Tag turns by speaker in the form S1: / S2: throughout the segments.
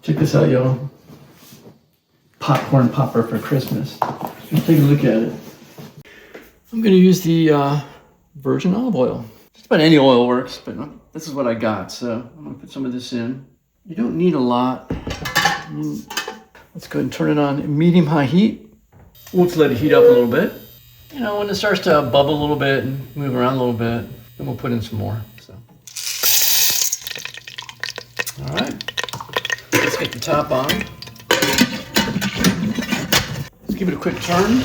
S1: Check this out, y'all. Popcorn popper for Christmas. Let's take a look at it. I'm gonna use the virgin olive oil. Just about any oil works, but this is what I got, so I'm gonna put some of this in. You don't need a lot. Let's go ahead and turn it on medium-high heat. We'll just let it heat up a little bit. You know, when it starts to bubble a little bit and move around a little bit, then we'll put in some more. So, all right, let's get the top on. Let's give it a quick turn.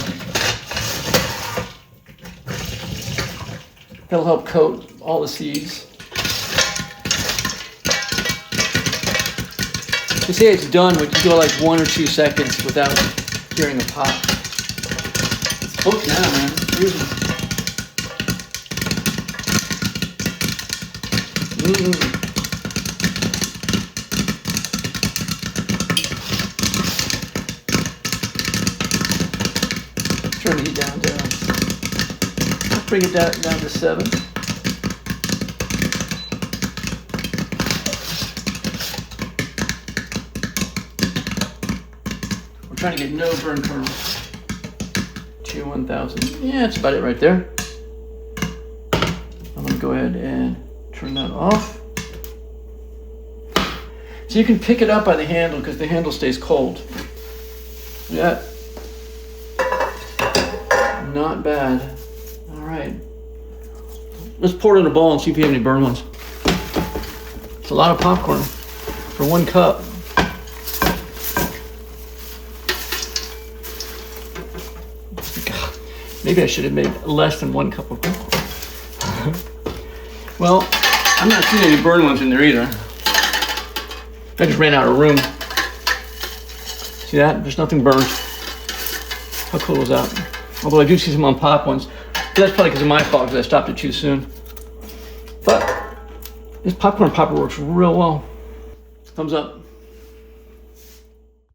S1: That'll help coat all the seeds. They say it's done when you go like 1 or 2 seconds without hearing a pop. It's cooked now, man. Turn the heat down to, bring it down to 7. We're trying to get no burn kernels. 1000. Yeah, that's about it right there. I'm gonna go ahead and turn that off. So you can pick it up by the handle because the handle stays cold. Yeah. Not bad. All right. Let's pour it in a bowl and see if you have any burn ones. It's a lot of popcorn for 1 cup. God, maybe I should have made less than 1 cup of popcorn. Well, I'm not seeing any burn ones in there either. I just ran out of room. See that? There's nothing burned. How cool is that? Although I do see some unpopped ones. But that's probably because of my fault, because I stopped it too soon. But this popcorn popper works real well. Thumbs up.